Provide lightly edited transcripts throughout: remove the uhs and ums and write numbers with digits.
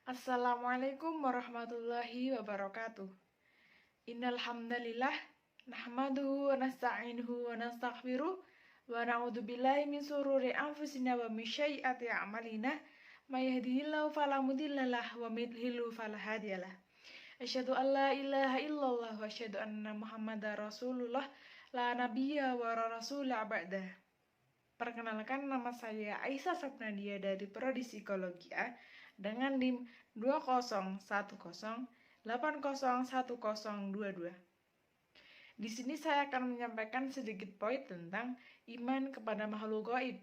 Assalamualaikum warahmatullahi wabarakatuh. Innal hamdalillah nahmaduhu wa nasta'inuhu wa nastaghfiruh wa na'udzubillahi min shururi anfusina wa min sayyiati a'malina may yahdihillahu fala mudhillalah wa may yudhlil fala hadiyalah. Asyhadu an la ilaha illallah wa asyhadu anna Muhammadar Rasulullah la nabiyya wa rasula ba'da. Perkenalkan, nama saya Aisyah Sapnadia dari Prodi Psikologi A dengan NIM 2010801022. Di sini saya akan menyampaikan sedikit poin tentang iman kepada makhluk gaib.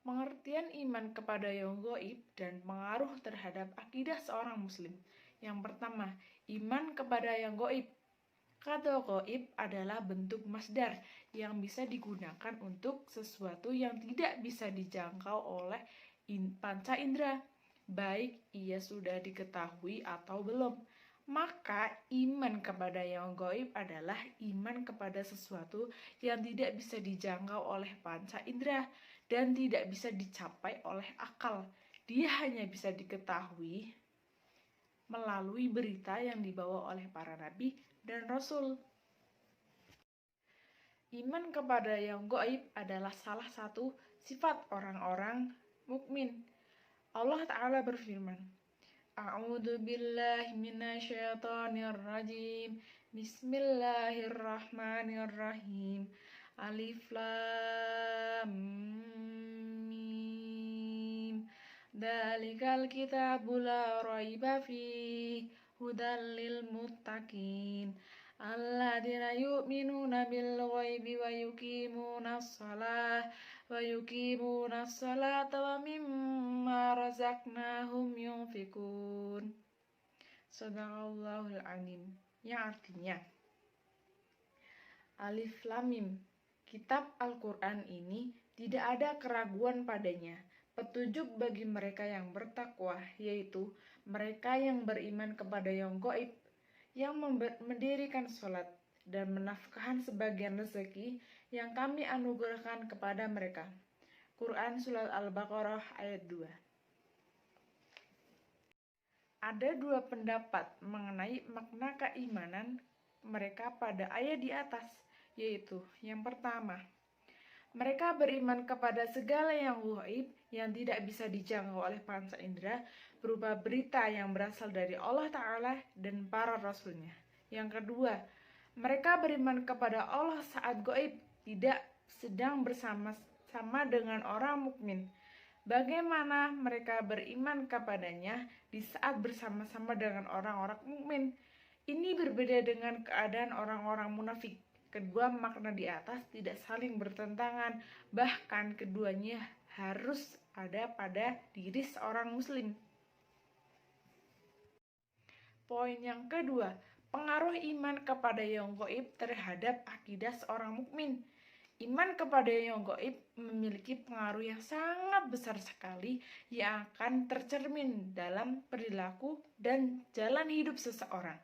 Pengertian iman kepada yang gaib dan pengaruh terhadap akidah seorang muslim. Yang pertama, iman kepada yang gaib. Kata gaib adalah bentuk masdar yang bisa digunakan untuk sesuatu yang tidak bisa dijangkau oleh panca indera, baik ia sudah diketahui atau belum. Maka iman kepada yang gaib adalah iman kepada sesuatu yang tidak bisa dijangkau oleh panca indera dan tidak bisa dicapai oleh akal. Dia hanya bisa diketahui melalui berita yang dibawa oleh para nabi dan rasul. Iman kepada yang gaib adalah salah satu sifat orang-orang mukmin. Allah Ta'ala berfirman, A'udzu billahi minasyaitonir rajim. Bismillahirrahmanirrahim. Alif lam mim. Dzalikal kitabu la raiba fihi hudal lil muttaqin. Alladzina yu'minuna bil ghaibi wa yuqimunas salata wa mimma razaqnahum yunfikun. Shadaqallahul azim. Yang artinya, Alif Lam Mim, kitab Al-Quran ini tidak ada keraguan padanya, petunjuk bagi mereka yang bertakwa, yaitu mereka yang beriman kepada yang gaib, yang mendirikan sholat dan menafkahkan sebagian rezeki yang kami anugerahkan kepada mereka. Quran Surat Al-Baqarah ayat 2. Ada dua pendapat mengenai makna keimanan mereka pada ayat di atas, yaitu yang pertama, mereka beriman kepada segala yang gaib yang tidak bisa dijangkau oleh panca indera berupa berita yang berasal dari Allah Ta'ala dan para rasulnya. Yang kedua, mereka beriman kepada Allah saat gaib, tidak sedang bersama-sama dengan orang mukmin. Bagaimana mereka beriman kepadanya di saat bersama-sama dengan orang-orang mukmin? Ini berbeda dengan keadaan orang-orang munafik. Kedua makna di atas tidak saling bertentangan, bahkan keduanya harus ada pada diri seorang muslim. Poin yang kedua, pengaruh iman kepada yang gaib terhadap akidah seorang mukmin. Iman kepada yang gaib memiliki pengaruh yang sangat besar sekali yang akan tercermin dalam perilaku dan jalan hidup seseorang.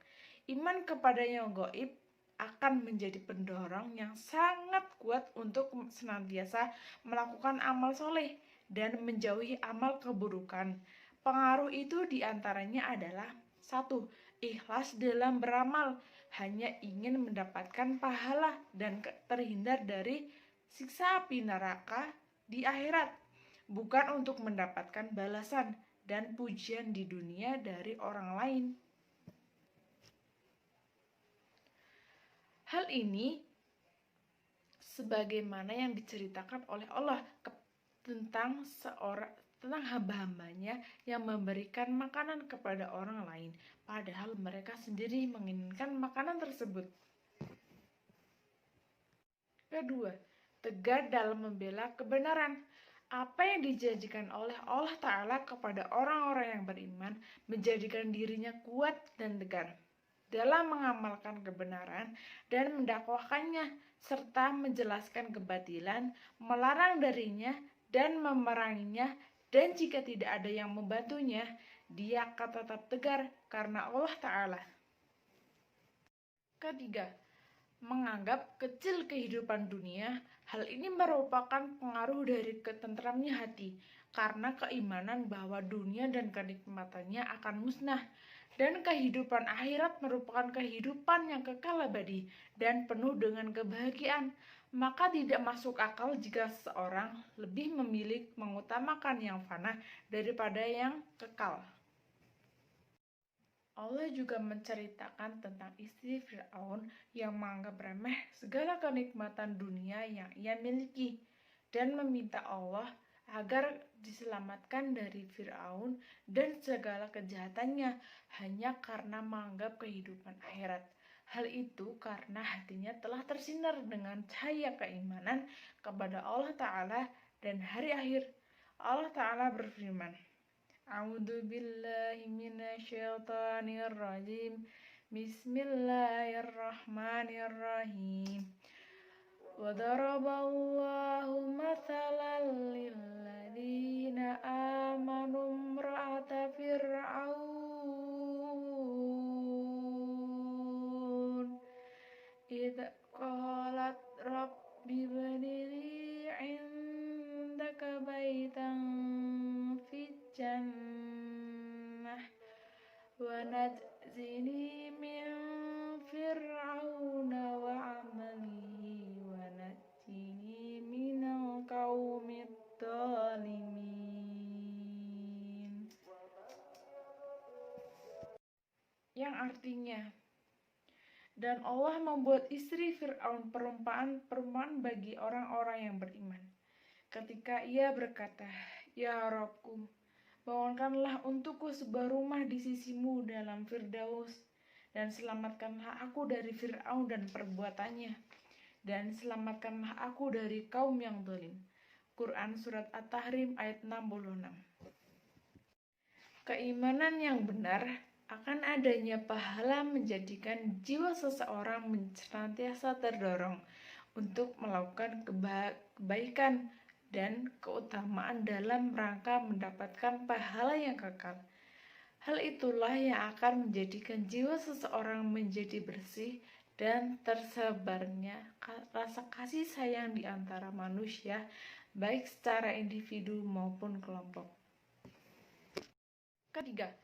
Iman kepada yang gaib akan menjadi pendorong yang sangat kuat untuk senantiasa melakukan amal soleh dan menjauhi amal keburukan. Pengaruh itu diantaranya adalah 1. Ikhlas dalam beramal, hanya ingin mendapatkan pahala dan terhindar dari siksa api neraka di akhirat, bukan untuk mendapatkan balasan dan pujian di dunia dari orang lain. Hal ini sebagaimana yang diceritakan oleh Allah tentang hamba-hambanya yang memberikan makanan kepada orang lain, padahal mereka sendiri menginginkan makanan tersebut. Kedua, tegar dalam membela kebenaran. Apa yang dijanjikan oleh Allah Ta'ala kepada orang-orang yang beriman menjadikan dirinya kuat dan tegar dalam mengamalkan kebenaran dan mendakwahkannya, serta menjelaskan kebatilan, melarang darinya dan memeranginya, dan jika tidak ada yang membantunya, dia akan tetap tegar karena Allah Ta'ala. Ketiga, menganggap kecil kehidupan dunia. Hal ini merupakan pengaruh dari ketentramnya hati, karena keimanan bahwa dunia dan kenikmatannya akan musnah, dan kehidupan akhirat merupakan kehidupan yang kekal abadi dan penuh dengan kebahagiaan. Maka tidak masuk akal jika seseorang lebih memilih mengutamakan yang fana daripada yang kekal. Allah juga menceritakan tentang istri Fir'aun yang menganggap remeh segala kenikmatan dunia yang ia miliki dan meminta Allah agar diselamatkan dari Fir'aun dan segala kejahatannya hanya karena menganggap kehidupan akhirat. Hal itu karena hatinya telah tersinar dengan cahaya keimanan kepada Allah Ta'ala dan hari akhir. Allah Ta'ala berfirman, A'udzu billahi minasyaitonir rajim. Bismillahirrahmanirrahim. Wa daraballahu mathalan lil ladzina amanu imra'ata fir'aun idh qalat rabbi ibni li 'indaka baitan fid jannah wa najzini min fir'auna wa 'amalihi wa najzini minal qaumid dhalimin. Yang artinya, dan Allah membuat istri Fir'aun perumpamaan bagi orang-orang yang beriman. Ketika ia berkata, Ya Rabbku, bangunkanlah untukku sebuah rumah di sisimu dalam Firdaus, dan selamatkanlah aku dari Fir'aun dan perbuatannya, dan selamatkanlah aku dari kaum yang zalim. Quran Surat At-Tahrim ayat 66. Keimanan yang benar akan adanya pahala menjadikan jiwa seseorang senantiasa terdorong untuk melakukan kebaikan dan keutamaan dalam rangka mendapatkan pahala yang kekal. Hal itulah yang akan menjadikan jiwa seseorang menjadi bersih dan tersebarnya rasa kasih sayang di antara manusia, baik secara individu maupun kelompok. Ketiga,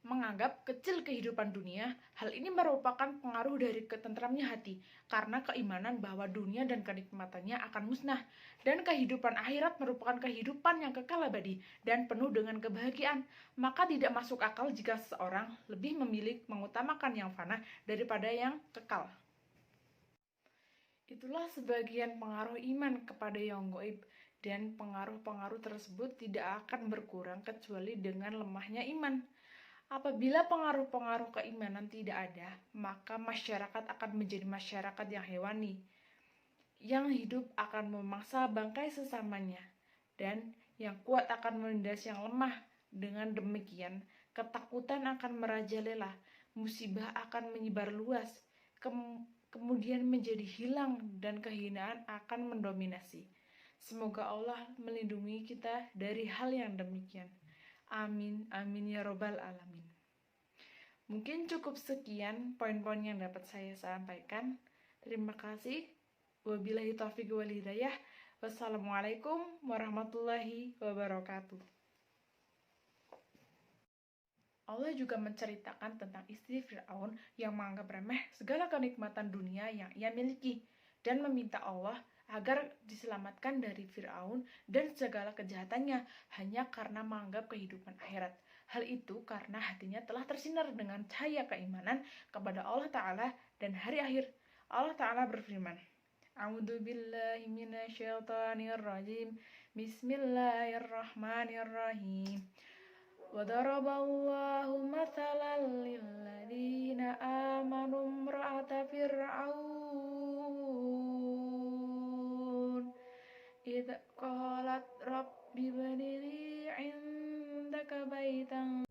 menganggap kecil kehidupan dunia. Hal ini merupakan pengaruh dari ketentramnya hati, karena keimanan bahwa dunia dan kenikmatannya akan musnah, dan kehidupan akhirat merupakan kehidupan yang kekal abadi dan penuh dengan kebahagiaan. Maka tidak masuk akal jika seseorang lebih memilih mengutamakan yang fana daripada yang kekal. Itulah sebagian pengaruh iman kepada yang gaib, dan pengaruh-pengaruh tersebut tidak akan berkurang kecuali dengan lemahnya iman. Apabila pengaruh-pengaruh keimanan tidak ada, maka masyarakat akan menjadi masyarakat yang hewani, yang hidup akan memangsa bangkai sesamanya, dan yang kuat akan menindas yang lemah. Dengan demikian, ketakutan akan merajalela, musibah akan menyebar luas, kemudian menjadi hilang, dan kehinaan akan mendominasi. Semoga Allah melindungi kita dari hal yang demikian. Amin, amin ya robbal alamin. Mungkin cukup sekian poin-poin yang dapat saya sampaikan. Terima kasih. Wabillahi taufiq wal hidayah. Wassalamualaikum warahmatullahi wabarakatuh. Allah juga menceritakan tentang istri Fir'aun yang menganggap remeh segala kenikmatan dunia yang ia miliki dan meminta Allah agar diselamatkan dari Fir'aun dan segala kejahatannya hanya karena menganggap kehidupan akhirat. Hal itu karena hatinya telah tersinar dengan cahaya keimanan kepada Allah Ta'ala dan hari akhir. Allah Ta'ala berfirman, A'udzu billahi minasyaitonir rajim. Bismillahirrahmanirrahim. Wa daraballahu mathalan lil ladzina amanu imra'ata fir'aun idh qalat rabbi ibni li 'indaka baitan